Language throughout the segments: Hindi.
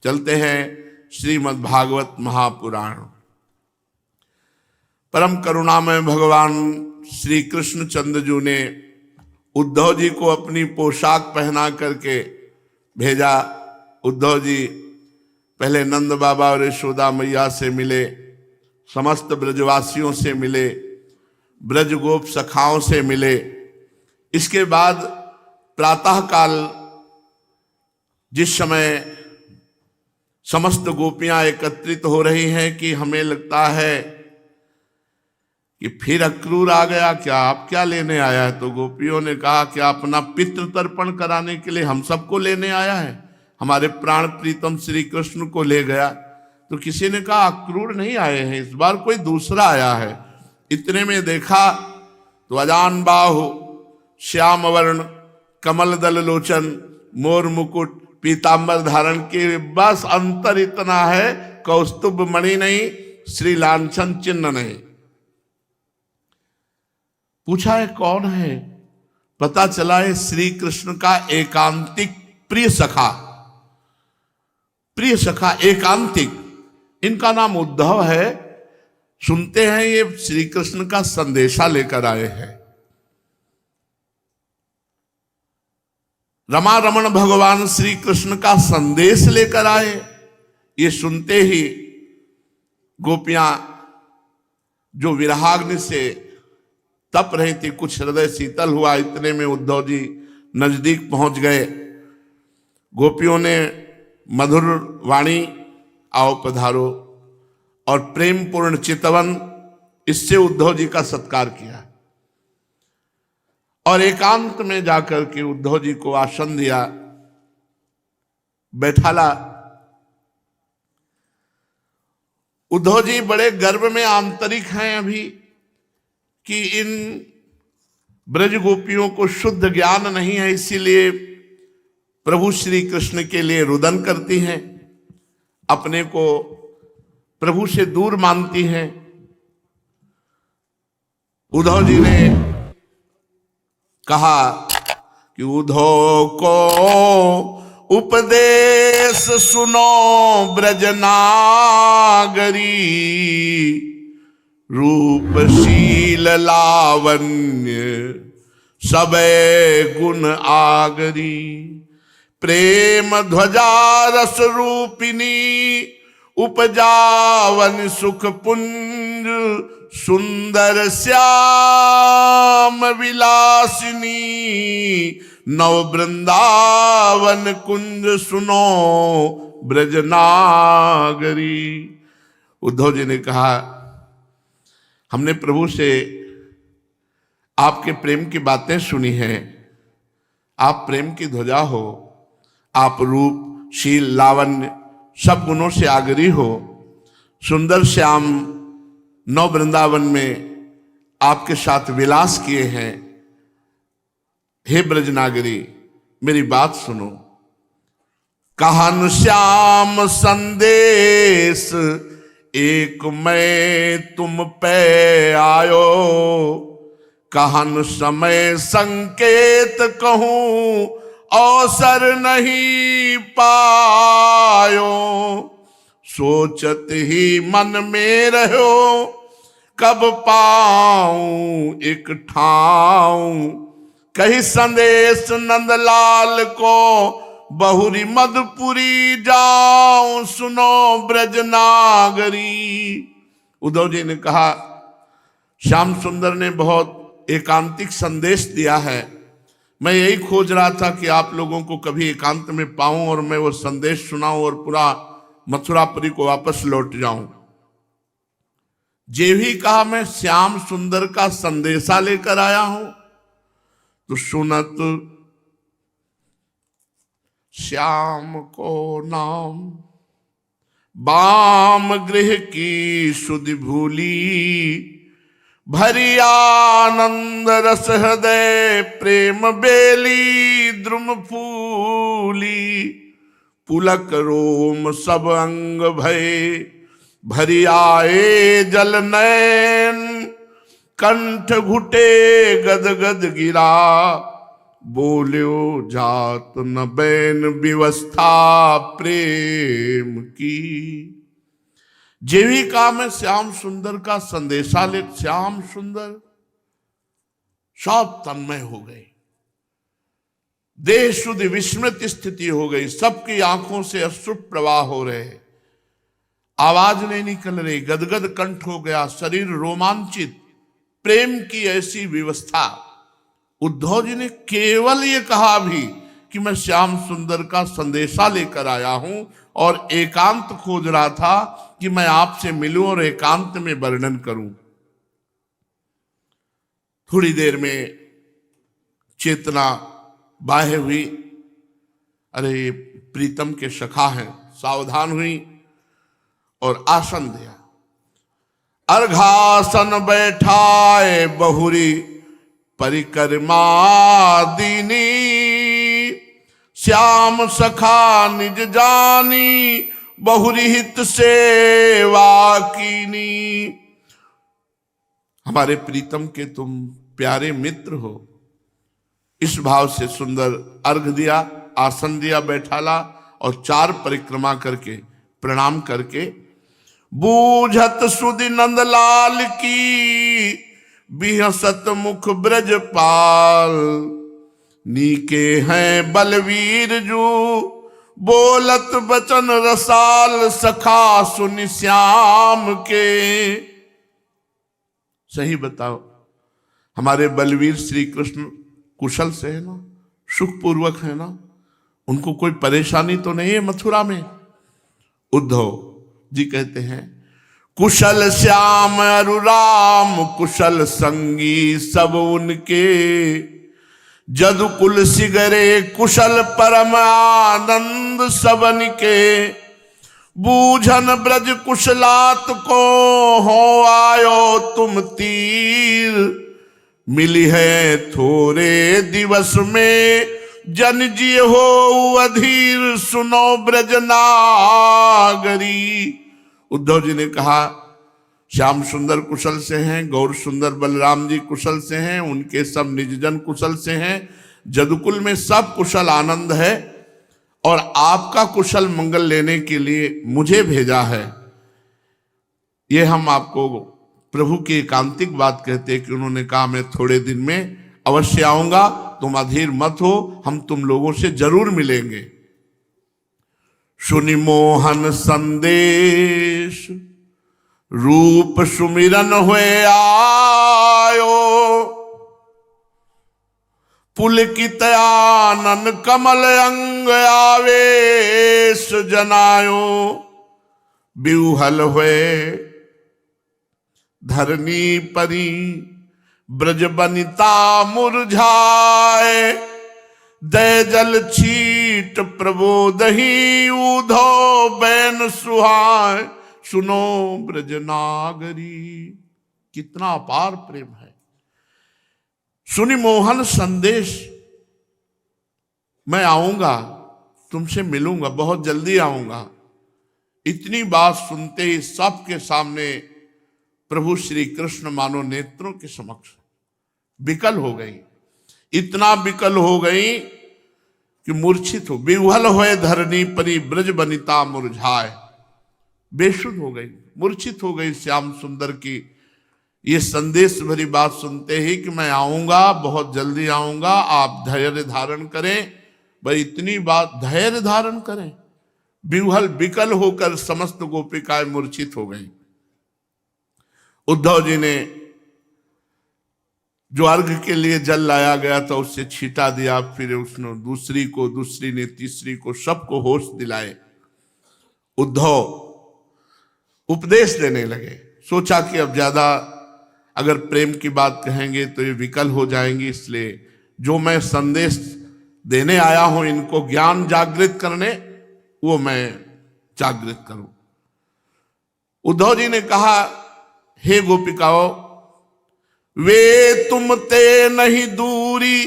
चलते हैं श्रीमद् भागवत महापुराण। परम करुणामय भगवान श्री कृष्ण चंद्रजू ने उद्धव जी को अपनी पोशाक पहना करके भेजा। उद्धव जी पहले नंद बाबा और यशोदा मैया से मिले, समस्त ब्रजवासियों से मिले, ब्रज गोप सखाओं से मिले। इसके बाद प्रातःकाल जिस समय समस्त गोपियां एकत्रित हो रही हैं कि हमें लगता है कि फिर अक्रूर आ गया, क्या आप क्या लेने आया है? तो गोपियों ने कहा क्या अपना पितृ तर्पण कराने के लिए हम सबको लेने आया है? हमारे प्राण प्रीतम श्री कृष्ण को ले गया। तो किसी ने कहा अक्रूर नहीं आए हैं, इस बार कोई दूसरा आया है। इतने में देखा तो अजान बाहु, श्याम वर्ण, कमल दल लोचन, मोर मुकुट, पीतांबर धारण के, बस अंतर इतना है कौस्तुभ मणि नहीं, श्री लांछन चिन्ह नहीं। पूछा है कौन है? पता चला है श्री कृष्ण का एकांतिक प्रिय सखा, प्रिय सखा एकांतिक, इनका नाम उद्धव है। सुनते हैं ये श्री कृष्ण का संदेशा लेकर आए हैं। रमा रमण भगवान श्री कृष्ण का संदेश लेकर आए। ये सुनते ही गोपियां जो विरहाग्नि से तप रही थी, कुछ हृदय शीतल हुआ। इतने में उद्धव जी नजदीक पहुंच गए। गोपियों ने मधुर वाणी, आओ पधारो, और प्रेम पूर्ण चितवन, इससे उद्धव जी का सत्कार किया और एकांत में जाकर के उद्धव जी को आसन दिया, बैठाला। उद्धव जी बड़े गर्व में आंतरिक हैं अभी कि इन ब्रज गोपियों को शुद्ध ज्ञान नहीं है, इसीलिए प्रभु श्री कृष्ण के लिए रुदन करती हैं, अपने को प्रभु से दूर मानती हैं। उद्धव जी ने कहा कि उद्धव को उपदेश सुनो ब्रजनागरी, रूपशील लावण्य सबे गुण आगरी, प्रेम ध्वजा रस रूपिणी, उपजावन सुख पुंज, सुंदर श्याम विलासिनी, नव वृंदावन कुंज सुनो ब्रजनागरी। उद्धव जी ने कहा हमने प्रभु से आपके प्रेम की बातें सुनी हैं। आप प्रेम की ध्वजा हो, आप रूप शील लावण्य सब गुणों से आगरी हो, सुंदर श्याम नौ वृंदावन में आपके साथ विलास किए हैं। हे ब्रजनागरी मेरी बात सुनो। कहन श्याम संदेश एक मैं तुम पे आयो, कहन समय संकेत कहूं अवसर नहीं पायो, सोचत ही मन में रहो कब पाऊं एक ठाऊं, कही संदेश नंदलाल को बहुरी मधुपुरी जाऊं, सुनो ब्रजनागरी। उद्धव जी ने कहा श्याम सुंदर ने बहुत एकांतिक संदेश दिया है, मैं यही खोज रहा था कि आप लोगों को कभी एकांत में पाऊं और मैं वो संदेश सुनाऊं और पूरा मथुरापुरी को वापस लौट जाऊं। जे भी कहा मैं श्याम सुंदर का संदेशा लेकर आया हूं, तो सुनत श्याम को नाम बाम गृह की सुधि भूली, भरी आनंद रस हृदय प्रेम बेली द्रुम फूली, पुलक रोम सब अंग भय भरी आए जल नयन, कंठ घुटे गद गद गिरा, बोल्यो जात न बैन व्यवस्था प्रेम की। जीविका में श्याम सुंदर का संदेशा ले, श्याम सुंदर सब तन्मय हो गए, देह शुद्ध विस्मृत स्थिति हो गई, सबकी आंखों से अश्रु प्रवाह हो रहे, आवाज नहीं निकल रही, गदगद कंठ हो गया, शरीर रोमांचित, प्रेम की ऐसी व्यवस्था। उद्धव जी ने केवल ये कहा भी कि मैं श्याम सुंदर का संदेशा लेकर आया हूं और एकांत खोज रहा था कि मैं आपसे मिलूं और एकांत में वर्णन करूं। थोड़ी देर में चेतना बाह्य हुई, अरे प्रीतम के सखा हैं, सावधान हुई और आसन दिया। अर्घासन बैठाए बहुरी परिक्रमा दीनी, श्याम सखा निज जानी बहुरी हित सेवा कीनी। हमारे प्रीतम के तुम प्यारे मित्र हो, इस भाव से सुंदर अर्घ दिया, आसन दिया, बैठाला और 4 परिक्रमा करके प्रणाम करके, बूझत सुधि नंदलाल की बिहसत मुख ब्रजपाल, नीके हैं बलवीर जू बोलत बचन रसाल, सखा सुनि श्याम के। सही बताओ, हमारे बलवीर श्री कृष्ण कुशल से है ना, सुखपूर्वक है ना, उनको कोई परेशानी तो नहीं है मथुरा में? उद्धव जी कहते हैं, कुशल श्याम अरु राम कुशल संगी सब उनके, जदु कुल सिगरे कुशल परम आनंद सबन के, बूझन ब्रज कुशलात को हो आयो तुम तीर, मिली है थोड़े दिवस में जन जी हो अधीर, सुनो ब्रज नागरी। उद्धव जी ने कहा, श्याम सुंदर कुशल से हैं, गौर सुंदर बलराम जी कुशल से हैं, उनके सब निजजन कुशल से हैं, जदुकुल में सब कुशल आनंद है और आपका कुशल मंगल लेने के लिए मुझे भेजा है। ये हम आपको प्रभु की एकांतिक बात कहते हैं कि उन्होंने कहा मैं थोड़े दिन में अवश्य आऊंगा, तुम अधीर मत हो, हम तुम लोगों से जरूर मिलेंगे। सुनि मोहन संदेश रूप सुमिरन हुए आयो, पुलकित आनन कमल अंग आवेश जनायो, बिहुहल हुए धरनी परी ब्रज बनिता मुरझाए, दय जल छीट प्रबोदही उधो बैन सुहाय, सुनो ब्रज नागरी। कितना अपार प्रेम है। सुनि मोहन संदेश, मैं आऊंगा, तुमसे मिलूंगा, बहुत जल्दी आऊंगा। इतनी बात सुनते ही सबके सामने प्रभु श्री कृष्ण मानो नेत्रों के समक्ष विकल हो गई, इतना विकल हो गई कि मूर्छित हो, बिहुहल होए धरनी परी ब्रज बनिता मुरझाए, बेसुध हो गई, मूर्छित हो गई श्याम सुंदर की ये संदेश भरी बात सुनते ही कि मैं आऊंगा, बहुत जल्दी आऊंगा, आप धैर्य धारण करें। भाई इतनी बात धैर्य धारण करें, बिहुहल विकल होकर समस्त गोपिकाएं मूर्छित हो गई। उद्धव जी ने जो अर्घ के लिए जल लाया गया था उससे छींटा दिया, फिर उसने दूसरी को, दूसरी ने तीसरी को, सबको होश दिलाए। उद्धव उपदेश देने लगे, सोचा कि अब ज्यादा अगर प्रेम की बात कहेंगे तो ये विकल हो जाएंगी, इसलिए जो मैं संदेश देने आया हूं इनको ज्ञान जागृत करने, वो मैं जागृत करूं। उद्धव जी ने कहा, हे गोपिकाओ, वे तुम ते नहीं दूरी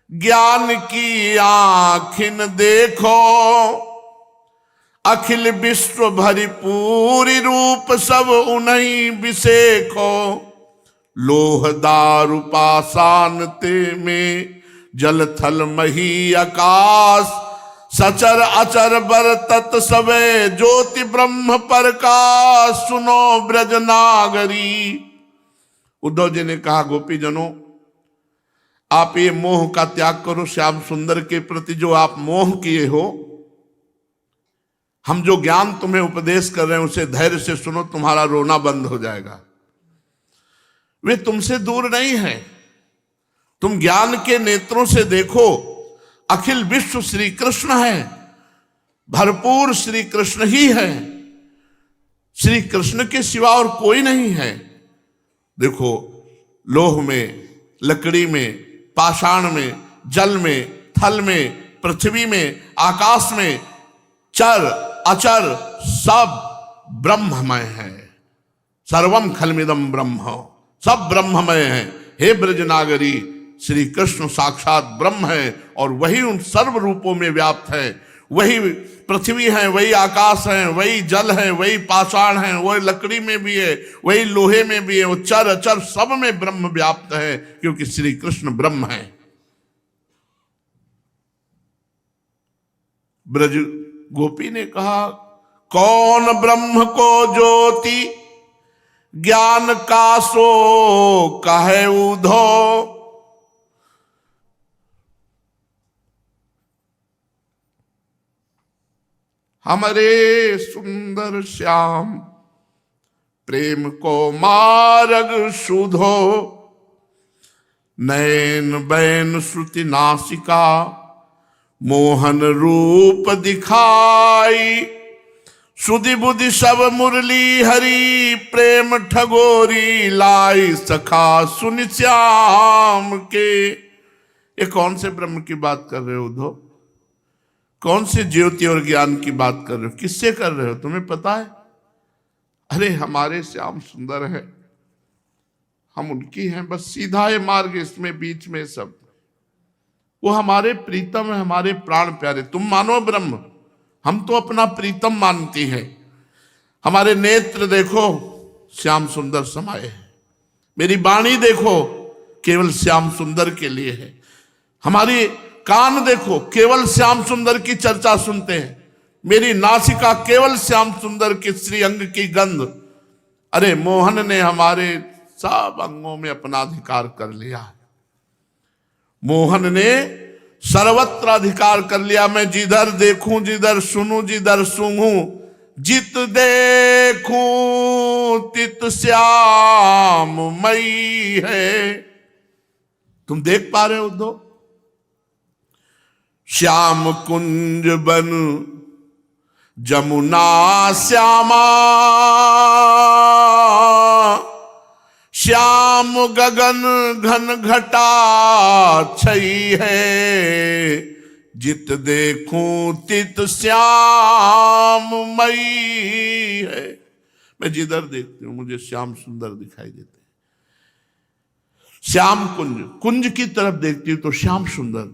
ज्ञान की आँखिन देखो, अखिल विश्व भरी पूरी रूप सब उन्हीं बिसेखो, लोह दारु पाषाण ते में जल थल मही आकाश, सचर अचर बर तत् सबे, ज्योति ब्रह्म प्रकाश, सुनो ब्रज नागरी। उद्धव जी ने कहा, गोपी जनों, आप ये मोह का त्याग करो। श्याम सुंदर के प्रति जो आप मोह किए हो, हम जो ज्ञान तुम्हें उपदेश कर रहे हैं उसे धैर्य से सुनो, तुम्हारा रोना बंद हो जाएगा। वे तुमसे दूर नहीं है, तुम ज्ञान के नेत्रों से देखो, अखिल विश्व श्री कृष्ण है, भरपूर श्री कृष्ण ही है, श्री कृष्ण के सिवा और कोई नहीं है। देखो, लोह में, लकड़ी में, पाषाण में, जल में, थल में, पृथ्वी में, आकाश में, चर अचर सब ब्रह्ममय है। सर्वम खलमिदम ब्रह्म, सब ब्रह्ममय है। हे ब्रज नागरी, श्री कृष्ण साक्षात ब्रह्म है और वही उन सर्व रूपों में व्याप्त है। वही पृथ्वी है, वही आकाश है, वही जल है, वही पाषाण है, वही लकड़ी में भी है, वही लोहे में भी है, वो चर अचर सब में ब्रह्म व्याप्त है, क्योंकि श्री कृष्ण ब्रह्म है। ब्रज गोपी ने कहा, कौन ब्रह्म को ज्योति ज्ञान का सो कहे उधो, हमारे सुंदर श्याम प्रेम को मार्ग सुधो, नैन बैन श्रुति नासिका मोहन रूप दिखाई, सुधि बुद्धि सब मुरली हरि प्रेम ठगोरी लाई, सखा सुन श्याम के। ये कौन से ब्रह्म की बात कर रहे हो उद्धव? कौन से ज्योति और ज्ञान की बात कर रहे हो? किससे कर रहे हो? तुम्हें पता है? अरे हमारे श्याम सुंदर है, हम उनकी हैं, बस सीधा है मार्ग, इसमें बीच में सब वो हमारे प्रीतम है, हमारे प्राण प्यारे। तुम मानो ब्रह्म, हम तो अपना प्रीतम मानती है। हमारे नेत्र देखो श्याम सुंदर समाये है, मेरी वाणी देखो केवल श्याम सुंदर के लिए है, हमारी कान देखो केवल श्याम सुंदर की चर्चा सुनते हैं, मेरी नासिका केवल श्याम सुंदर के श्री अंग की गंध। अरे मोहन ने हमारे सब अंगों में अपना अधिकार कर लिया है, मोहन ने सर्वत्र अधिकार कर लिया। मैं जिधर देखूं, जिधर सुनूं, जिधर सूंघूं, जित देखूं तित श्याम मई है। तुम देख पा रहे हो उद्धव? श्याम कुंज बन जमुना श्यामा, श्याम गगन घन घटा छई है, जित देखूं तित श्याम मई है। मैं जिधर देखती हूं मुझे श्याम सुंदर दिखाई देते हैं। श्याम कुंज, कुंज की तरफ देखती हूं तो श्याम सुंदर,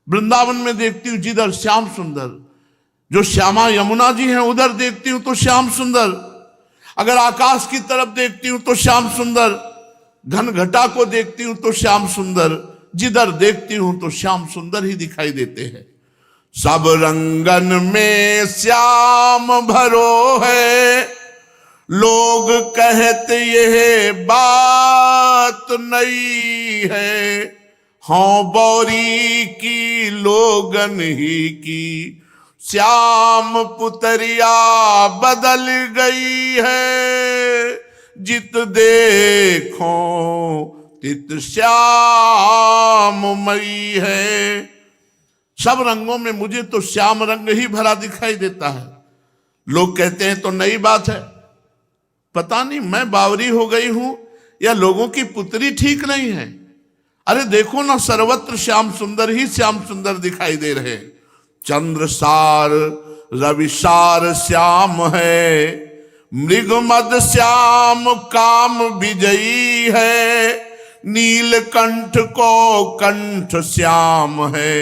वृंदावन में देखती हूं जिधर श्याम सुंदर, जो श्यामा यमुना जी हैं उधर देखती हूं तो श्याम सुंदर, अगर आकाश की तरफ देखती हूं तो श्याम सुंदर, घन घटा को देखती हूं तो श्याम सुंदर, जिधर देखती हूं तो श्याम सुंदर ही दिखाई देते हैं। सब रंगन में श्याम भरो है, लोग कहते यह बात नहीं है, हाँ बौरी की लोगन ही की, श्याम पुतरिया बदल गई है, जित देखो तित श्याम मई है। सब रंगों में मुझे तो श्याम रंग ही भरा दिखाई देता है। लोग कहते हैं तो नई बात है, पता नहीं मैं बावरी हो गई हूं या लोगों की पुतरी ठीक नहीं है। अरे देखो ना, सर्वत्र श्याम सुंदर ही श्याम सुंदर दिखाई दे रहे। चंद्रसार रविसार श्याम है, मृगमद श्याम काम विजयी है, नीलकंठ को कंठ श्याम है,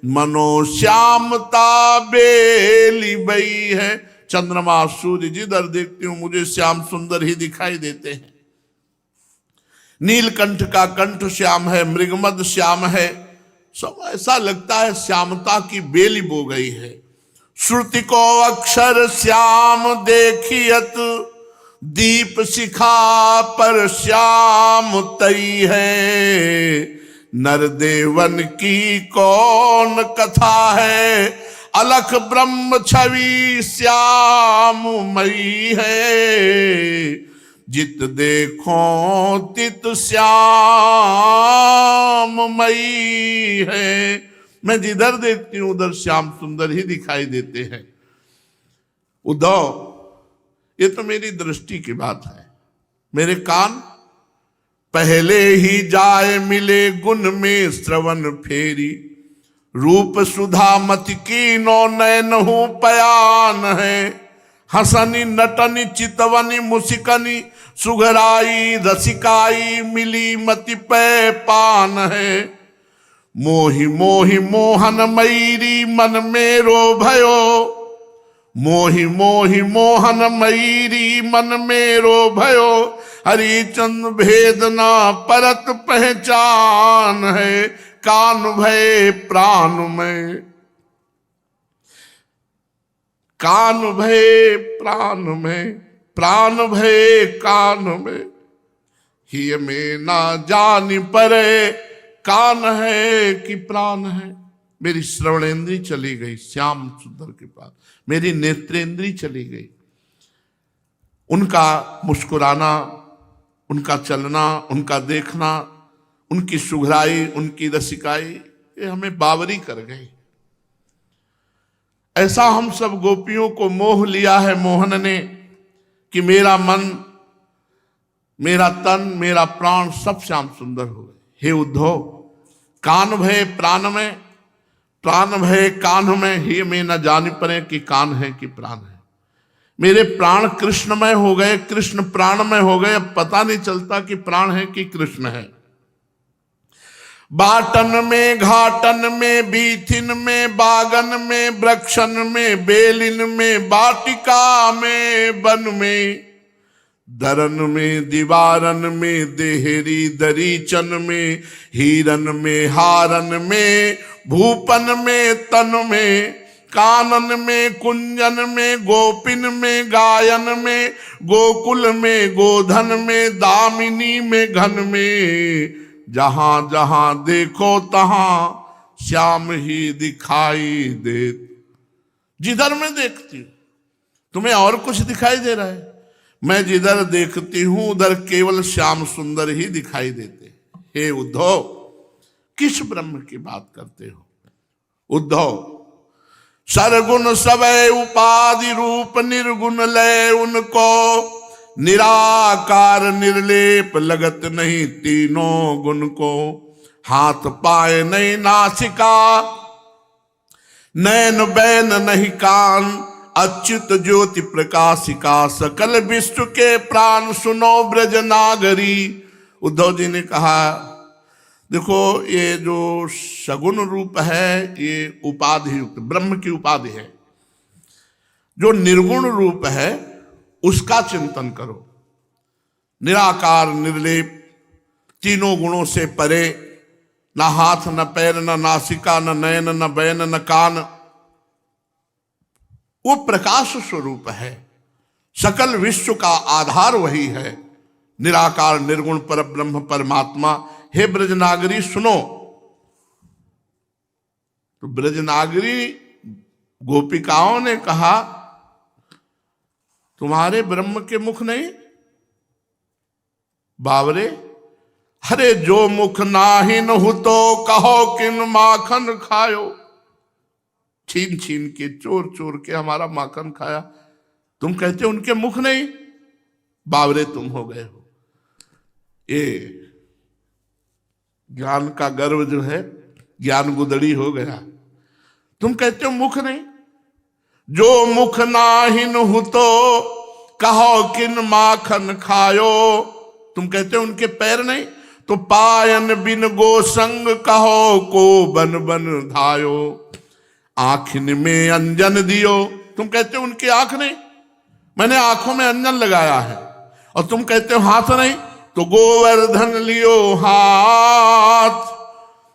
मनो श्यामता बेली बई है। चंद्रमा सूर्य जिधर देखती हूं मुझे श्याम सुंदर ही दिखाई देते हैं। नीलकंठ का कंठ श्याम है, मृगमद श्याम है, सब ऐसा लगता है श्यामता की बेली बो गई है। श्रुति को अक्षर श्याम देखियत, दीप शिखा पर श्याम तई है। नरदेवन की कौन कथा है, अलख ब्रह्म छवि श्याममयी है। जित देखो तित श्याममयी है। मैं जिधर देखती हूं उधर श्याम सुंदर ही दिखाई देते हैं। उद्धव, ये तो मेरी दृष्टि की बात है। मेरे कान पहले ही जाए मिले गुण में श्रवण फेरी। रूप सुधा मति की नो नयन हूं पयान है। हसनी नटनी चितवनी मुसिकनी सुघराई रसिकाई मिली मति पे पान है। मोहि मोहि मोहन मैरी मन मेरो भयो। मोहि मोहि मोहन मैरी मन मेरो भयो। हरिचंद भेदना परत पहचान है। कान भय प्राण में, कान भय प्राण में, प्राण भय कान में। ही में ना जानी परे, कान है कि प्राण है। मेरी श्रवणेंद्री चली गई श्याम सुंदर के पास, मेरी नेत्रेंद्री चली गई। उनका मुस्कुराना, उनका चलना, उनका देखना, उनकी सुघराई, उनकी रसिकाई, ये हमें बावरी कर गई। ऐसा हम सब गोपियों को मोह लिया है मोहन ने कि मेरा मन, मेरा तन, मेरा प्राण सब श्याम सुंदर हो गए। हे उद्धव, कान भय प्राण में, प्राण भय कान में। ही में न जानी पड़े कि कान है कि प्राण है। मेरे प्राण कृष्णमय हो गए, कृष्ण प्राणमय हो गए। अब पता नहीं चलता कि प्राण है कि कृष्ण है। बाटन में, घाटन में, बीथिन में, बागन में, वृक्षन में, बेलिन में, बाटिका में, वन में, दरन में, दीवारन में, देहरी दरीचन में, हीरन में, हारन में, भूपन में, तन में, कानन में, कुंजन में, गोपिन में, गायन में, गोकुल में, गोधन में, दामिनी में, घन में। जहां जहां देखो तहां श्याम ही दिखाई दे। जिधर मैं देखती हूं, तुम्हें और कुछ दिखाई दे रहा है? मैं जिधर देखती हूं उधर केवल श्याम सुंदर ही दिखाई देते। हे उद्धव, किस ब्रह्म की बात करते हो? उद्धव, सरगुण सबे उपाधि रूप निर्गुण लय उनको। निराकार निर्लेप लगत नहीं तीनों गुण को। हाथ पाए नहीं नासिका, नैन बैन नहीं कान। अच्युत ज्योति प्रकाशिका, सकल विश्व के प्राण सुनो ब्रज नागरी। उद्धव जी ने कहा, देखो ये जो सगुण रूप है ये उपाधि युक्त ब्रह्म की उपाधि है। जो निर्गुण रूप है उसका चिंतन करो। निराकार निर्लेप, तीनों गुणों से परे, न हाथ न पैर न नासिका न नयन न बैन न कान। वो प्रकाश स्वरूप है। सकल विश्व का आधार वही है, निराकार निर्गुण पर ब्रह्म परमात्मा। हे ब्रजनागरी सुनो। तो ब्रजनागरी गोपिकाओं ने कहा, तुम्हारे ब्रह्म के मुख नहीं? बावरे, अरे जो मुख नाहिन हो तो कहो किन माखन खायो। छीन छीन के, चोर चोर के हमारा माखन खाया। तुम कहते हो उनके मुख नहीं? बावरे तुम हो गए हो। ये ज्ञान का गर्व जो है, ज्ञान गुदड़ी हो गया। तुम कहते हो मुख नहीं। जो मुख नाहिन हो तो कहो किन माखन खायो। तुम कहते हो उनके पैर नहीं, तो पायन बिन गोसंग कहो को बन बन धायो। आँखिन में अंजन दियो। तुम कहते हो उनकी आंख नहीं, मैंने आंखों में अंजन लगाया है। और तुम कहते हो हाथ नहीं, तो गोवर्धन लियो हाथ।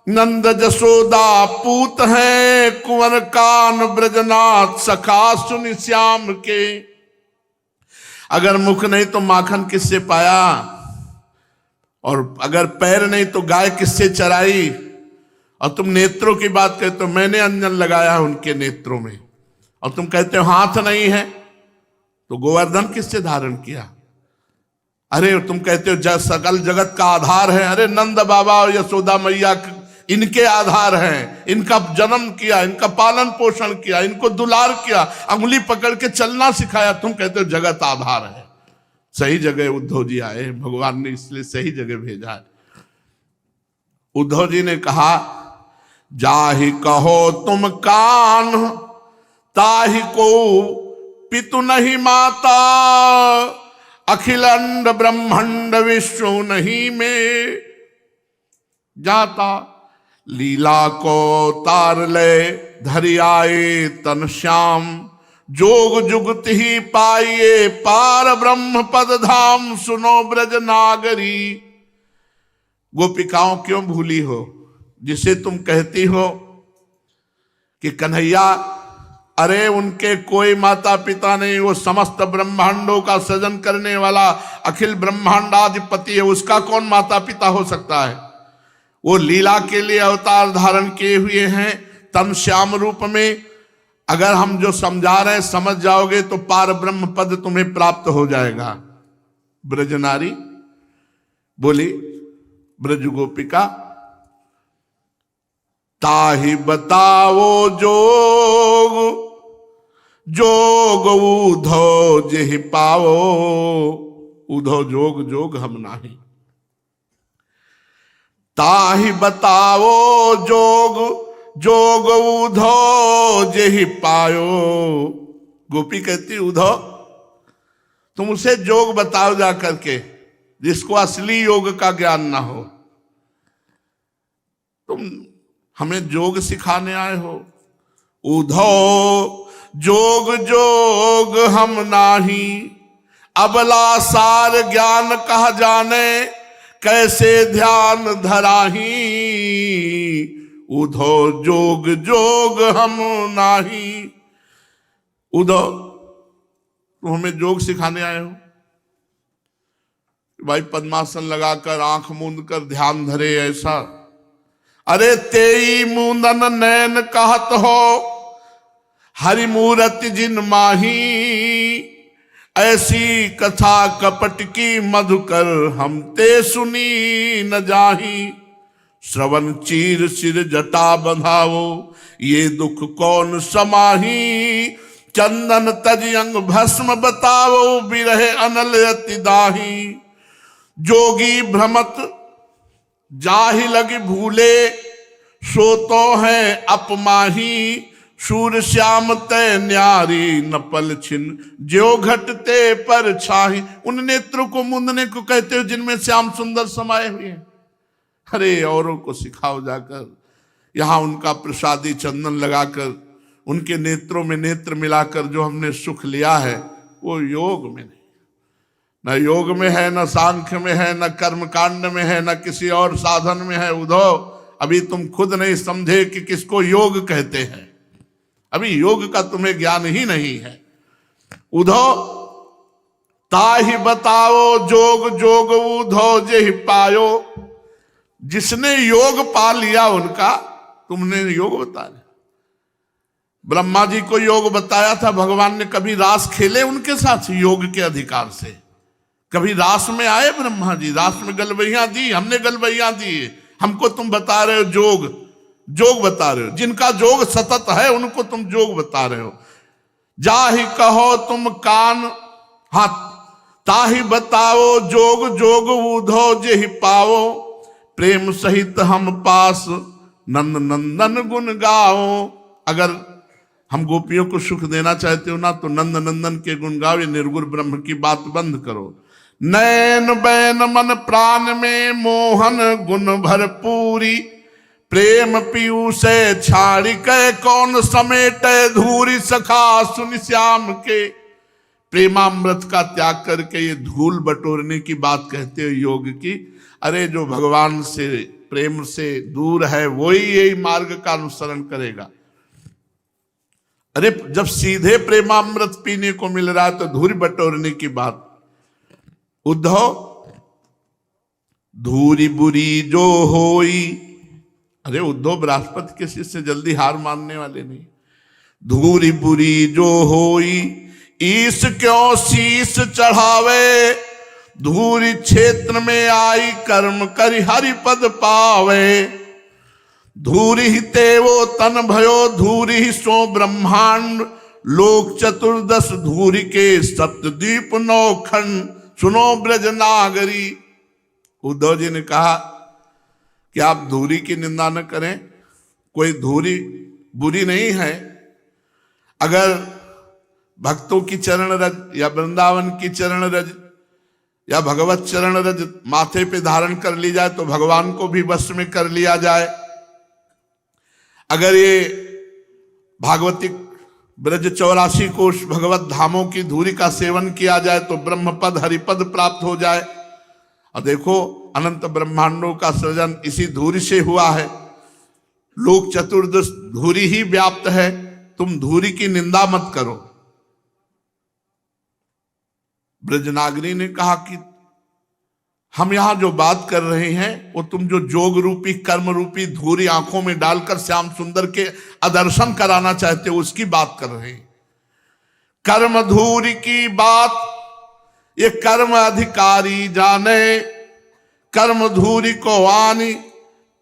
नंद जसोदा पूत है, कुंवर कान ब्रजनाथ सखा सुनि श्याम के। अगर मुख नहीं तो माखन किससे पाया, और अगर पैर नहीं तो गाय किससे चराई। और तुम नेत्रों की बात कहते हो, मैंने अंजन लगाया है उनके नेत्रों में। और तुम कहते हो हाथ नहीं है, तो गोवर्धन किससे धारण किया। अरे तुम कहते हो सकल जगत का आधार है, अरे नंद बाबा और यशोदा मैया इनके आधार हैं, इनका जन्म किया, इनका पालन पोषण किया, इनको दुलार किया, अंगुली पकड़ के चलना सिखाया। तुम कहते हो जगत आधार है। सही जगह उद्धव जी आए, भगवान ने इसलिए सही जगह भेजा है। उद्धव जी ने कहा, जाहि कहो तुम कान, ताहि को पितु नहीं माता, अखिलंड ब्रह्मांड विश्व नहीं में जाता। लीला को तार ले धरि आए तन श्याम, जोग जुगत ही पाइए पार ब्रह्म पद धाम। सुनो ब्रज नागरी। गोपिकाओं क्यों भूली हो, जिसे तुम कहती हो कि कन्हैया, अरे उनके कोई माता पिता नहीं, वो समस्त ब्रह्मांडों का सृजन करने वाला अखिल ब्रह्मांडाधिपति है, उसका कौन माता पिता हो सकता है। वो लीला के लिए अवतार धारण किए हुए हैं तन श्याम रूप में। अगर हम जो समझा रहे हैं समझ जाओगे तो पार ब्रह्म पद तुम्हें प्राप्त हो जाएगा। ब्रजनारी बोली, ब्रज गोपिका, ताहि बताओ जोग, जोग उधो जेहि पाओ। उधो जोग जोग हम नाही, ताहि बताओ जोग, जोग उधो जेहि पायो। गोपी कहती, उधो तुम उसे जोग बताओ जा करके जिसको असली योग का ज्ञान ना हो। तुम हमें जोग सिखाने आए हो। उधो जोग जोग हम नाही, अबला सार ज्ञान कहा जाने, कैसे ध्यान धराही। उधो जोग जोग हम नाही। उधो तुम हमें जोग सिखाने आए हो। भाई पद्मासन लगाकर आंख मूंद कर ध्यान धरे ऐसा। अरे तेई मूंदन नैन कहत हो, हरि मूरति जिन माही। ऐसी कथा कपट की मधुकर, हम ते सुनी न जाही। श्रवण चीर सिर जटा बंधाओ, ये दुख कौन समाही। चंदन तज अंग भस्म बताओ, बिरहे अनल अति दाही। जोगी भ्रमत जाहि लगी भूले, सो तो है अपमाही। शूर श्याम तय न्यारी, नपल छिन ज्यो घटते पर छाही। उन नेत्रों को मूंदने को कहते हो जिनमें श्याम सुंदर समाये हुए हैं। अरे औरों को सिखाओ जाकर, यहां उनका प्रसादी चंदन लगाकर उनके नेत्रों में नेत्र मिलाकर जो हमने सुख लिया है वो योग में नहीं, न योग में है, न सांख्य में है, न कर्म कांड में है, न किसी और साधन में है। उद्धव, अभी तुम खुद नहीं समझे कि किसको योग कहते हैं। अभी योग का तुम्हें ज्ञान ही नहीं है। उद्धव, ताहि बताओ जोग जोग उद्धव जेहि पायो। जिसने योग पा लिया उनका तुमने योग बता दिया। ब्रह्मा जी को योग बताया था भगवान ने, कभी रास खेले उनके साथ योग के अधिकार से। कभी रास में आए ब्रह्मा जी, रास में गलबैया दी, हमने गलबैया दी। हमको तुम बता रहे हो जोग, जोग बता रहे हो। जिनका जोग सतत है उनको तुम जोग बता रहे हो। जाहि कहो तुम कान, हाँ ताहि बताओ जोग जोग उधो जेहि पाओ। प्रेम सहित हम पास नंद नंदन गुण गाओ। अगर हम गोपियों को सुख देना चाहते हो ना तो नंद नंदन के गुण गाओ। ये निर्गुण ब्रह्म की बात बंद करो। नैन बैन मन प्राण में मोहन गुण भरपूरी। प्रेम पीयू से छाड़ी कै कौन समेट धूरी। सखा सुन श्याम के प्रेमामृत का त्याग करके ये धूल बटोरने की बात कहते हो योग की। अरे जो भगवान से प्रेम से दूर है वही यही मार्ग का अनुसरण करेगा। अरे जब सीधे प्रेमामृत पीने को मिल रहा है तो धूल बटोरने की बात। उद्धव, धूरी बुरी जो होई, अरे उद्धव बृहस्पति के शिष्य जल्दी हार मानने वाले नहीं। धूरी बुरी जो होई ईश क्यों शीश चढ़ावे, धूरी क्षेत्र में आई कर्म करि हरि पद पावे। धूरी ही ते वो तन भयो धूरी ही सो ब्रह्मांड, लोक चतुर्दश धूरी के सप्तद्वीप नौखंड, सुनो ब्रज नागरी। उद्धव जी ने कहा कि आप धूरी की निंदा न करें, कोई धूरी बुरी नहीं है। अगर भक्तों की चरण रज या वृंदावन की चरण रज या भगवत चरण रज माथे पे धारण कर ली जाए तो भगवान को भी वश में कर लिया जाए। अगर ये भागवतिक ब्रज 84 कोश भगवत धामों की धूरी का सेवन किया जाए तो ब्रह्मपद हरिपद प्राप्त हो जाए। और देखो अनंत ब्रह्मांडों का सृजन इसी धूरी से हुआ है। लोक चतुर्दश धूरी ही व्याप्त है, तुम धूरी की निंदा मत करो। ब्रजनागरी ने कहा कि हम यहां जो बात कर रहे हैं वो तुम जो जोग रूपी कर्म रूपी धूरी आंखों में डालकर श्याम सुंदर के अदर्शन कराना चाहते हो उसकी बात कर रहे हैं। कर्म धूरी की बात ये कर्म अधिकारी जाने, कर्म धूरी को आनी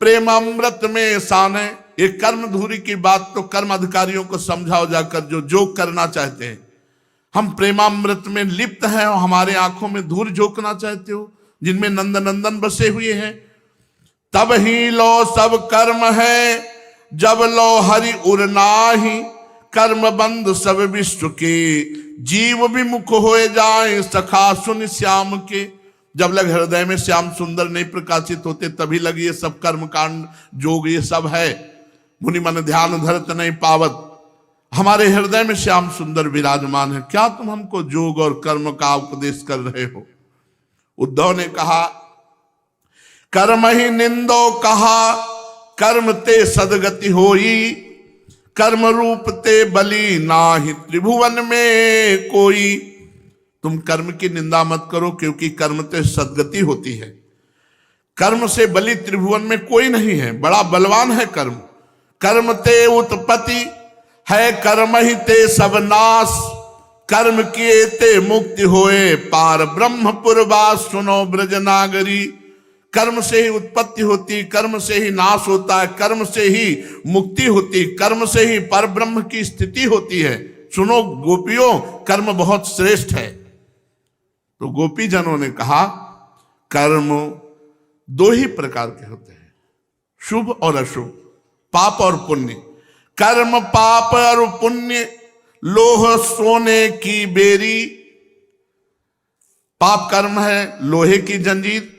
प्रेम अमृत में साने। ये कर्म धूरी की बात तो कर्म अधिकारियों को समझाओ जाकर जो जोग करना चाहते हैं। हम प्रेमामृत में लिप्त हैं और हमारे आंखों में धूल झोंकना चाहते हो जिनमें नंद नंदन बसे हुए हैं। तब ही लो सब कर्म है जब लो हरि उरनाही, कर्म बंद सब विश्व के जीव विमुख होए जाए सखा सुन श्याम के। जब लग हृदय में श्याम सुंदर नहीं प्रकाशित होते तभी लग ये सब कर्म कांड जोग ये सब है। मुनि मन ध्यान धरत नहीं पावत, हमारे हृदय में श्याम सुंदर विराजमान है, क्या तुम हमको जोग और कर्म का उपदेश कर रहे हो। उद्धव ने कहा कर्म ही निंदो कहा, कर्म ते सदगति होई, कर्म रूप ते बली नाही त्रिभुवन में कोई। तुम कर्म की निंदा मत करो क्योंकि कर्म ते सदगति होती है। कर्म से बली त्रिभुवन में कोई नहीं है, बड़ा बलवान है कर्म। कर्म ते उत्पत्ति है कर्म ही ते सब नाश, कर्म किए ते मुक्ति होए पार ब्रह्मपुर वास। सुनो ब्रज नागरी, कर्म से ही उत्पत्ति होती, कर्म से ही नाश होता है, कर्म से ही मुक्ति होती, कर्म से ही पर ब्रह्म की स्थिति होती है। सुनो गोपियों, कर्म बहुत श्रेष्ठ है। तो गोपी जनों ने कहा कर्म दो ही प्रकार के होते हैं, शुभ और अशुभ, पाप और पुण्य। कर्म पाप और पुण्य लोह सोने की बेरी। पाप कर्म है लोहे की जंजीर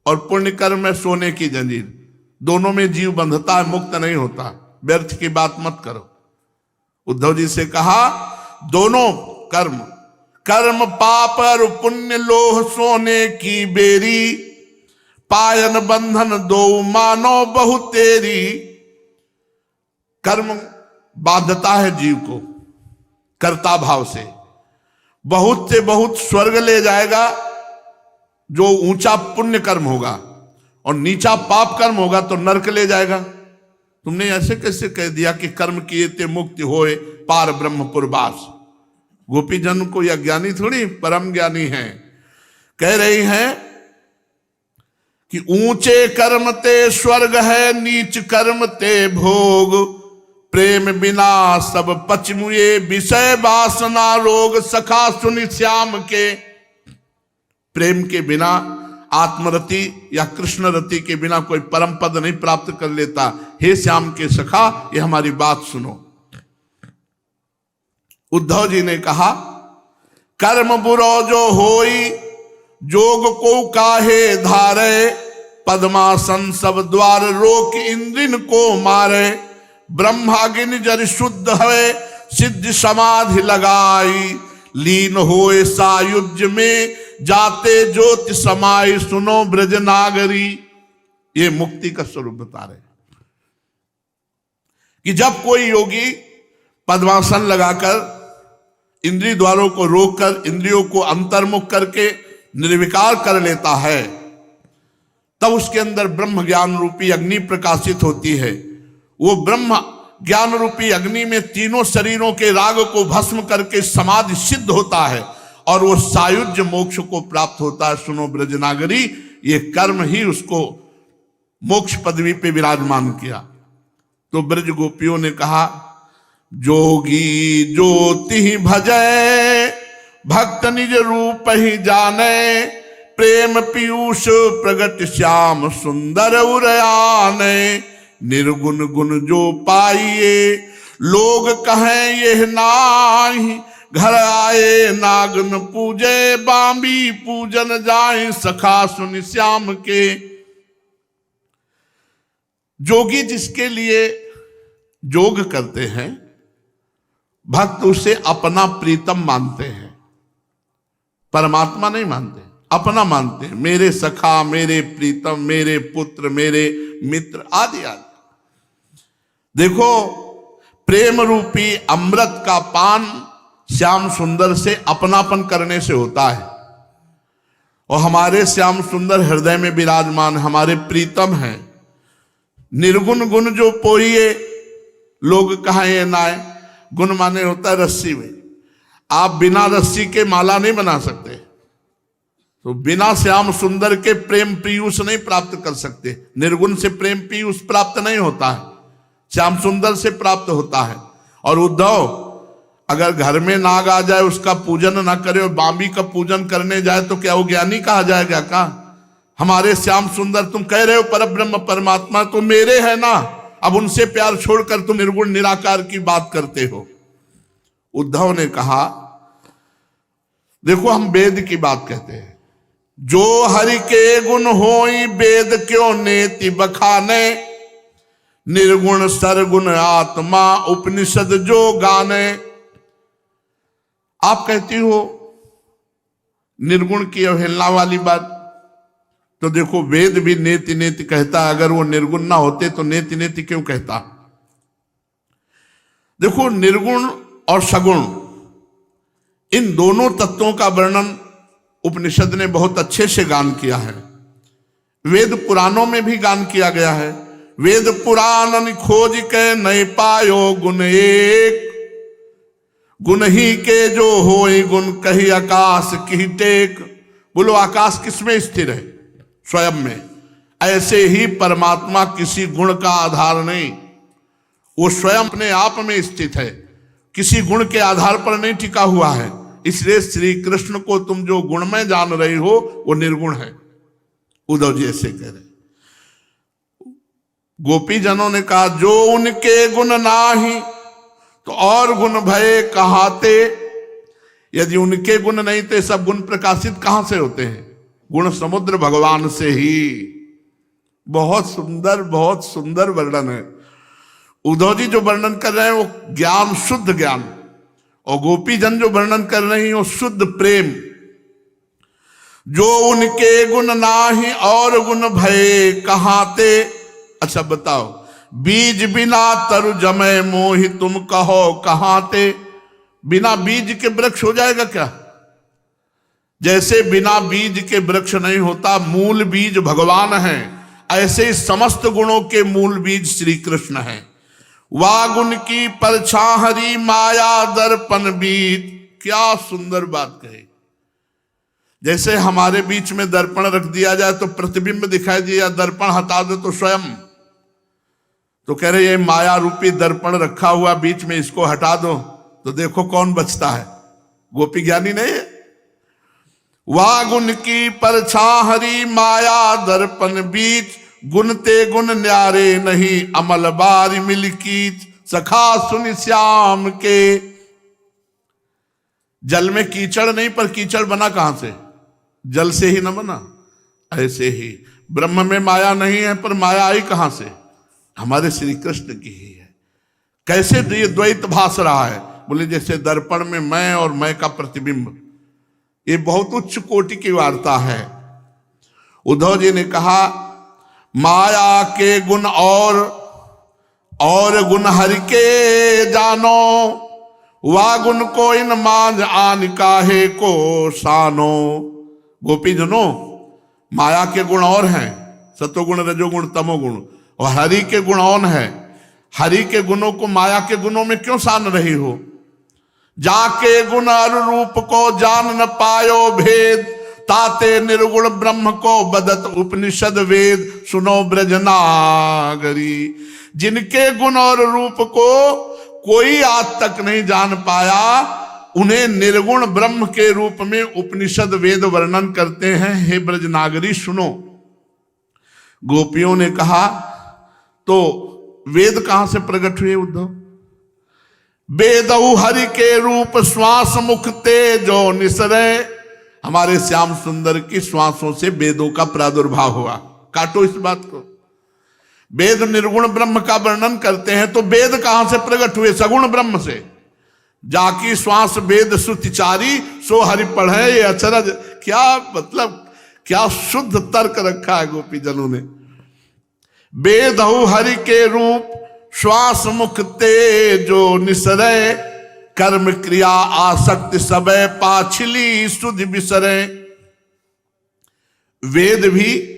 और पुण्य कर्म है सोने की जंजीर। दोनों में जीव बंधता है, मुक्त नहीं होता। व्यर्थ की बात मत करो। उद्धव जी से कहा दोनों कर्म, कर्म पाप और पुण्य लोह सोने की बेरी, पायन बंधन दो मानो बहु तेरी। कर्म बांधता है जीव को कर्ता भाव से, बहुत से बहुत स्वर्ग ले जाएगा जो ऊंचा पुण्य कर्म होगा, और नीचा पाप कर्म होगा तो नरक ले जाएगा। तुमने ऐसे कैसे कह दिया कि कर्म किए ते मुक्ति होए पार ब्रह्मपुर वास। गोपी जन को यह ज्ञानी थोड़ी परम ज्ञानी है। कह रही हैं कि ऊंचे कर्म ते स्वर्ग है, नीच कर्म ते भोग, प्रेम बिना सब पचमुए विषय वासना रोग। सखा सुनि श्याम के, प्रेम के बिना आत्मरति या कृष्ण रति के बिना कोई परम पद नहीं प्राप्त कर लेता। हे श्याम के सखा, ये हमारी बात सुनो। उद्धव जी ने कहा कर्म बुरो जो होई, जोग को काहे धारे, पद्मासन सब द्वार रोक इंद्रिन को मारे। ब्रह्माग्नि जर शुद्ध है सिद्ध समाधि लगाई, लीन होए सायुज में जाते ज्योति समाये सुनो ब्रज नागरी। ये मुक्ति का स्वरूप बता रहे कि जब कोई योगी पद्मासन लगाकर इंद्रिय द्वारों को रोककर इंद्रियों को अंतर्मुख करके निर्विकार कर लेता है, तब उसके अंदर ब्रह्म ज्ञान रूपी अग्नि प्रकाशित होती है। वो ब्रह्म ज्ञान रूपी अग्नि में तीनों शरीरों के राग को भस्म करके समाधि सिद्ध होता है और वो सायुज्य मोक्ष को प्राप्त होता है। सुनो ब्रजनागरी, ये कर्म ही उसको मोक्ष पदवी पे विराजमान किया। तो ब्रज गोपियों ने कहा, जोगी ज्योति भजय भक्त निज रूप ही जाने, प्रेम पीयूष प्रगट श्याम सुंदर उरयाने, निर्गुण गुण जो पाइए लोग कहें यह नाही, घर आए नागन पूजे बांबी पूजन जाए सखा सुन श्याम के। जोगी जिसके लिए जोग करते हैं, भक्त उसे अपना प्रीतम मानते हैं, परमात्मा नहीं मानते, अपना मानते हैं। मेरे सखा, मेरे प्रीतम, मेरे पुत्र, मेरे मित्र आदि आदि। देखो, प्रेम रूपी अमृत का पान श्याम सुंदर से अपनापन करने से होता है। और हमारे श्याम सुंदर हृदय में विराजमान हमारे प्रीतम हैं। निर्गुण गुण जो पोइए लोग कहें नाय, गुण माने होता है रस्सी में। आप बिना रस्सी के माला नहीं बना सकते, तो बिना श्याम सुंदर के प्रेम पीयूष नहीं प्राप्त कर सकते। निर्गुण से प्रेम पीयूष प्राप्त नहीं होता है, श्याम सुंदर से प्राप्त होता है। और उद्धव, अगर घर में नाग आ जाए उसका पूजन ना करे और बांबी का पूजन करने जाए तो क्या वो ज्ञानी कहा जाएगा? का हमारे श्याम सुंदर, तुम कह रहे हो परब्रह्म परमात्मा तो मेरे है ना, अब उनसे प्यार छोड़कर तुम निर्गुण निराकार की बात करते हो। उद्धव ने कहा, देखो हम वेद की बात कहते हैं, जो हरि के गुण होई वेद क्यों नेति बखाने, निर्गुण सरगुण आत्मा उपनिषद जो गाने। आप कहती हो निर्गुण की अवहेलना वाली बात, तो देखो वेद भी नेति नेति कहता है। अगर वो निर्गुण ना होते तो नेति नेति क्यों कहता? देखो, निर्गुण और सगुण इन दोनों तत्वों का वर्णन उपनिषद ने बहुत अच्छे से गान किया है। वेद पुराणों में भी गान किया गया है। वेद पुराण खोज के नहीं पायो गुण एक, गुण ही के जो होए गुण कही आकाश की टेक। बोलो, आकाश किसमें स्थिर है? स्वयं में। ऐसे ही परमात्मा किसी गुण का आधार नहीं, वो स्वयं अपने आप में स्थित है, किसी गुण के आधार पर नहीं टिका हुआ है। इसलिए श्री कृष्ण को तुम जो गुण में जान रही हो वो निर्गुण है। उद्धव जी ऐसे कह रहे। गोपी जनों ने कहा, जो उनके गुण नाही तो और गुण भय कहाते। यदि उनके गुण नहीं तो सब गुण प्रकाशित कहां से होते हैं? गुण समुद्र भगवान से ही। बहुत सुंदर वर्णन है। उद्धव जी जो वर्णन कर रहे हैं वो ज्ञान, शुद्ध ज्ञान, और गोपी जन जो वर्णन कर रही हैं वो शुद्ध प्रेम। जो उनके गुण नाही और गुण भय कहाते। अच्छा बताओ, बीज बिना तरु जमै मोहि तुम कहो कहाते। बिना बीज के वृक्ष हो जाएगा क्या? जैसे बिना बीज के वृक्ष नहीं होता, मूल बीज भगवान है, ऐसे ही समस्त गुणों के मूल बीज श्री कृष्ण है। वागुन की परछाहरी माया दर्पण बीज। क्या सुंदर बात कही। जैसे हमारे बीच में दर्पण रख दिया जाए तो प्रतिबिंब दिखाई दिया, दर्पण हटा दो तो स्वयं। तो कह रहे ये माया रूपी दर्पण रखा हुआ बीच में, इसको हटा दो तो देखो कौन बचता है। गोपी ज्ञानी नहीं है? वागुन की परछाहरी माया दर्पण बीच, गुणते गुण न्यारे नहीं अमल बारी मिल कीच। सखा सुन श्याम के। जल में कीचड़ नहीं, पर कीचड़ बना कहां से? जल से ही न बना। ऐसे ही ब्रह्म में माया नहीं है, पर माया आई कहां से? हमारे श्री कृष्ण की ही है। कैसे ये द्वैत भास रहा है? बोले जैसे दर्पण में मैं और मैं का प्रतिबिंब। ये बहुत उच्च कोटि की वार्ता है। उद्धव जी ने कहा माया के गुण और गुण हरि के जानो, वा गुण को इन मांझ आन काहे को सानो। गोपीजनों, माया के गुण और हैं, सतोगुण रजोगुण तमोगुण, और हरि के गुण और हैं। हरि के गुणों को माया के गुणों में क्यों सान रही हो? जाके गुण और रूप को जान न पायो भेद, ताते निर्गुण ब्रह्म को बदत उपनिषद वेद। सुनो ब्रजनागरी, जिनके गुण और रूप को कोई आज तक नहीं जान पाया, उन्हें निर्गुण ब्रह्म के रूप में उपनिषद वेद वर्णन करते हैं। हे ब्रजनागरी सुनो। गोपियों ने कहा तो वेद कहां से प्रकट हुए उद्धव? वेदऊ हरि के रूप श्वास मुख तेजो निसरे। हमारे श्याम सुंदर की श्वासों से वेदों का प्रादुर्भाव हुआ। काटो इस बात को। वेद निर्गुण ब्रह्म का वर्णन करते हैं तो वेद कहां से प्रकट हुए? सगुण ब्रह्म से। जाकी श्वास वेद सुतिचारी, सो हरि पढ़े ये अचरज। क्या मतलब, क्या शुद्ध तर्क रखा है गोपी जनों ने। वेदऊ हरि के रूप श्वास मुख तेजो निसरे, कर्म क्रिया आसक्ति सबे पाछली सुधि बिसरे। वेद भी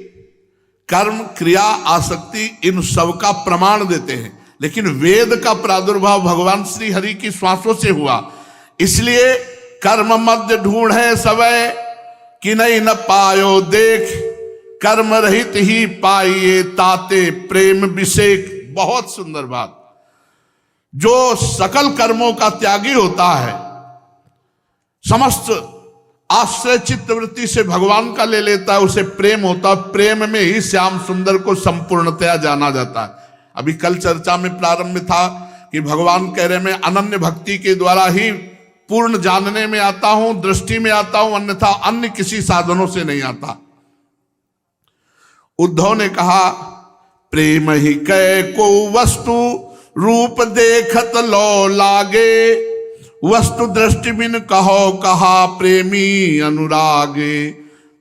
कर्म क्रिया आसक्ति इन सब का प्रमाण देते हैं, लेकिन वेद का प्रादुर्भाव भगवान श्री हरि की श्वासों से हुआ। इसलिए कर्म मध्य ढूंढे सबे, कि नहीं न पायो देख, कर्म रहित ही पाइए ताते प्रेम विषेक। बहुत सुंदर बात। जो सकल कर्मों का त्यागी होता है, समस्त आश्रय चित्त वृत्ति से भगवान का ले लेता है, उसे प्रेम होता है। प्रेम में ही श्याम सुंदर को संपूर्णतया जाना जाता है। अभी कल चर्चा में प्रारंभ में था कि भगवान कह रहे मैं अनन्य भक्ति के द्वारा ही पूर्ण जानने में आता हूं, दृष्टि में आता हूं, अन्यथा अन्य किसी साधनों से नहीं आता। उद्धव ने कहा प्रेम ही कै को वस्तु रूप देखत लो लागे, वस्तु दृष्टि बिन कहो कहा प्रेमी अनुरागे।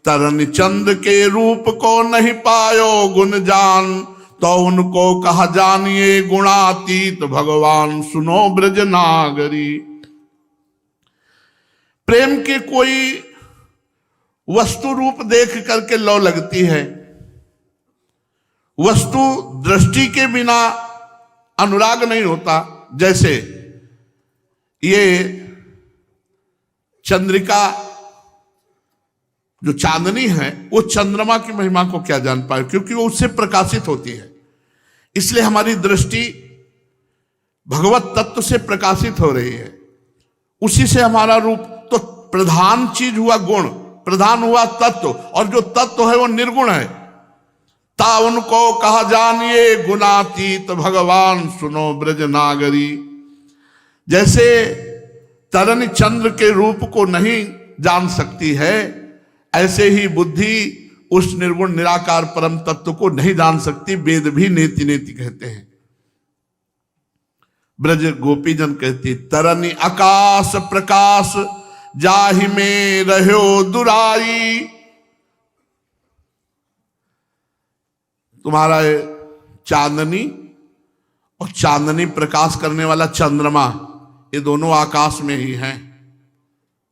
तरन चंद के रूप को नहीं पायो गुण जान, तो उनको कहा जानिए गुणातीत भगवान। सुनो ब्रजनागरी। प्रेम की कोई वस्तु रूप देख करके लौ लगती है, वस्तु दृष्टि के बिना अनुराग नहीं होता। जैसे ये चंद्रिका जो चांदनी है, वो चंद्रमा की महिमा को क्या जान पाए, क्योंकि वो उससे प्रकाशित होती है। इसलिए हमारी दृष्टि भगवत तत्व से प्रकाशित हो रही है, उसी से हमारा रूप। तो प्रधान चीज हुआ गुण, प्रधान हुआ तत्व, और जो तत्व है वो निर्गुण है। ता उनको कहा जानिए गुणातीत भगवान। सुनो ब्रजनागरी। जैसे तरन चंद्र के रूप को नहीं जान सकती है, ऐसे ही बुद्धि उस निर्गुण निराकार परम तत्व को नहीं जान सकती। वेद भी नेति नेति कहते हैं। ब्रज गोपीजन कहती तरनि आकाश प्रकाश, जाहि में रहो दुराई। तुम्हारा चांदनी और चांदनी प्रकाश करने वाला चंद्रमा, ये दोनों आकाश में ही हैं।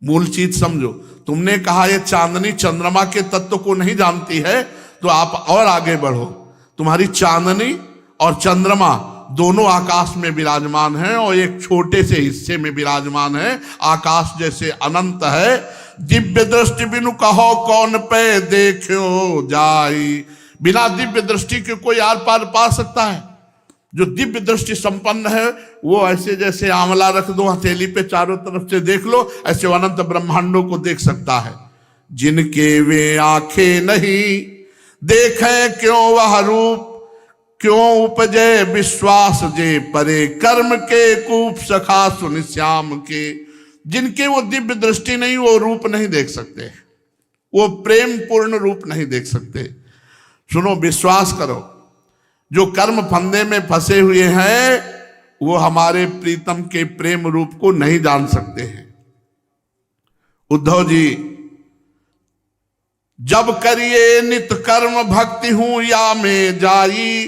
मूल चीज समझो। तुमने कहा ये चांदनी चंद्रमा के तत्व को नहीं जानती है, तो आप और आगे बढ़ो। तुम्हारी चांदनी और चंद्रमा दोनों आकाश में विराजमान हैं, और एक छोटे से हिस्से में विराजमान है। आकाश जैसे अनंत है। दिव्य दृष्टि बिनु कहो कौन पे देखो जाई। बिना दिव्य दृष्टि के कोई आर पार पा सकता है? जो दिव्य दृष्टि संपन्न है, वो ऐसे जैसे आंवला रख दो हथेली पे, चारों तरफ से देख लो, ऐसे अनंत ब्रह्मांडों को देख सकता है। जिनके वे आंखें नहीं देखे क्यों वह रूप, क्यों उपजे विश्वास जे परे कर्म के कूप सखा सुन श्याम के। जिनके वो दिव्य दृष्टि नहीं, वो रूप नहीं देख सकते, वो प्रेम पूर्ण रूप नहीं देख सकते। सुनो, विश्वास करो। जो कर्म फंदे में फंसे हुए हैं, वो हमारे प्रीतम के प्रेम रूप को नहीं जान सकते हैं। उद्धव जी, जब करिए नित कर्म भक्ति हूं या में जाई।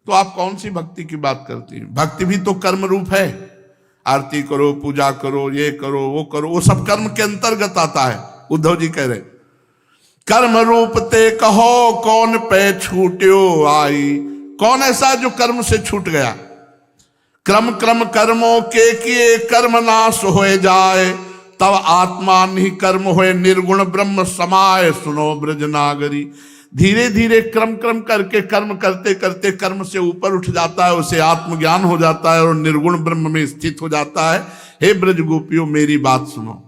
तो आप कौन सी भक्ति की बात करती हैं? भक्ति भी तो कर्म रूप है। आरती करो, पूजा करो, ये करो, वो सब कर्म के अंतर्गत आता है। उद्धव जी कह रहे कर्म रूप ते कहो कौन पे छूट्यो आई। कौन ऐसा जो कर्म से छूट गया? क्रम क्रम कर्मों के किए कर्म नाश हो जाए, तब आत्मा नहीं कर्म होए निर्गुण ब्रह्म समाय। सुनो ब्रज नागरी। धीरे धीरे क्रम क्रम करके कर्म करते करते कर्म से ऊपर उठ जाता है, उसे आत्मज्ञान हो जाता है और निर्गुण ब्रह्म में स्थित हो जाता है। हे ब्रज गोपियों, मेरी बात सुनो।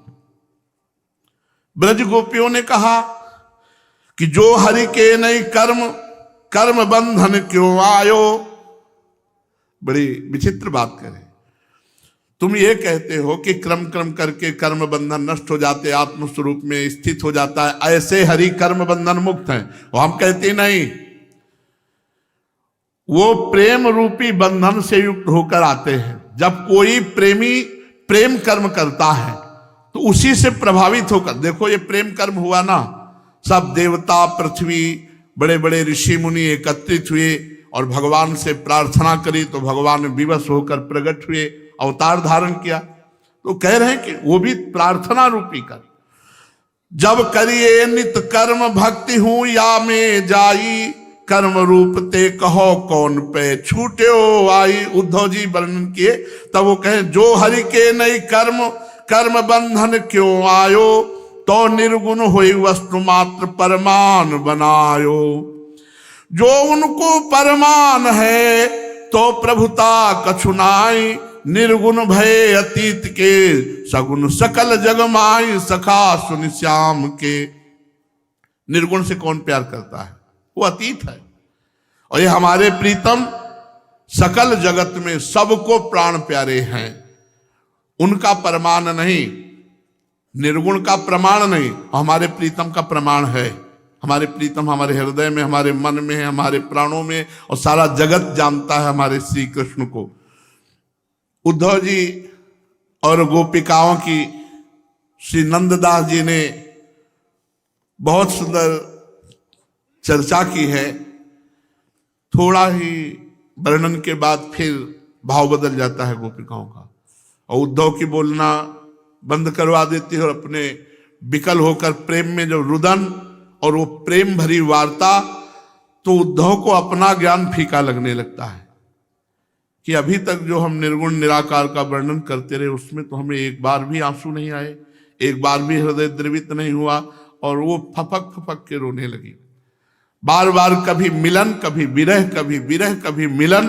ब्रज गोपियों ने कहा कि जो हरि के नहीं कर्म, कर्म बंधन क्यों आयो। बड़ी विचित्र बात करें। तुम ये कहते हो कि क्रम क्रम करके कर्म बंधन नष्ट हो जाते, आत्म स्वरूप में स्थित हो जाता है, ऐसे हरि कर्म बंधन मुक्त हैं। और हम कहते नहीं, वो प्रेम रूपी बंधन से युक्त होकर आते हैं। जब कोई प्रेमी प्रेम कर्म करता है तो उसी से प्रभावित होकर, देखो ये प्रेम कर्म हुआ ना, सब देवता पृथ्वी बड़े बड़े ऋषि मुनि एकत्रित हुए और भगवान से प्रार्थना करी तो भगवान विवश होकर प्रकट हुए, अवतार धारण किया। तो कह रहे हैं कि वो भी प्रार्थना रूपी कर। जब करिए नित कर्म भक्ति हूं या में जाई, कर्म रूप ते कहो कौन पे छूट्यो आई। उद्धव जी वर्णन किए, तब वो कहे जो हरि के नहीं कर्म, कर्म बंधन क्यों आयो, तो निर्गुण हुई वस्तु मात्र परमान बनायो। जो उनको परमान है तो प्रभुता कछुनाई, निर्गुण भय अतीत के सगुण सकल जगमाई। सखा सुन श्याम के। निर्गुण से कौन प्यार करता है? वो अतीत है। और ये हमारे प्रीतम सकल जगत में सबको प्राण प्यारे हैं। उनका प्रमाण नहीं, निर्गुण का प्रमाण नहीं, हमारे प्रीतम का प्रमाण है। हमारे प्रीतम हमारे हृदय में, हमारे मन में है, हमारे प्राणों में, और सारा जगत जानता है हमारे श्री कृष्ण को। उद्धव जी और गोपिकाओं की श्री नंददास जी ने बहुत सुंदर चर्चा की है। थोड़ा ही वर्णन के बाद फिर भाव बदल जाता है गोपिकाओं का, और उद्धव की बोलना बंद करवा देती है और अपने विकल होकर प्रेम में जो रुदन और वो प्रेम भरी वार्ता, तो उद्धव को अपना ज्ञान फीका लगने लगता है कि अभी तक जो हम निर्गुण निराकार का वर्णन करते रहे उसमें तो हमें एक बार भी आंसू नहीं आए, एक बार भी हृदय द्रवित नहीं हुआ, और वो फपक फपक के रोने लगी। बार बार कभी मिलन, कभी विरह, कभी विरह, कभी मिलन।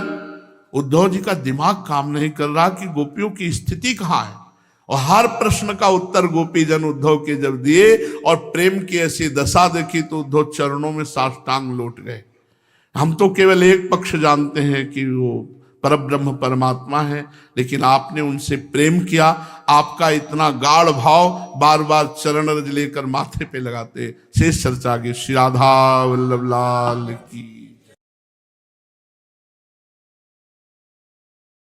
उद्धव जी का दिमाग काम नहीं कर रहा कि गोपियों की स्थिति कहाँ है। और हर प्रश्न का उत्तर गोपी जन उद्धव के जब दिए और प्रेम की ऐसी दशा देखी तो उद्धव चरणों में साष्टांग लौट गए। हम तो केवल एक पक्ष जानते हैं कि वो परब्रह्म परमात्मा है, लेकिन आपने उनसे प्रेम किया। आपका इतना गाढ़ भाव बार बार चरण रज लेकर माथे पे लगाते। शेष चर्चा की। श्री राधा वल्लभ लाल की।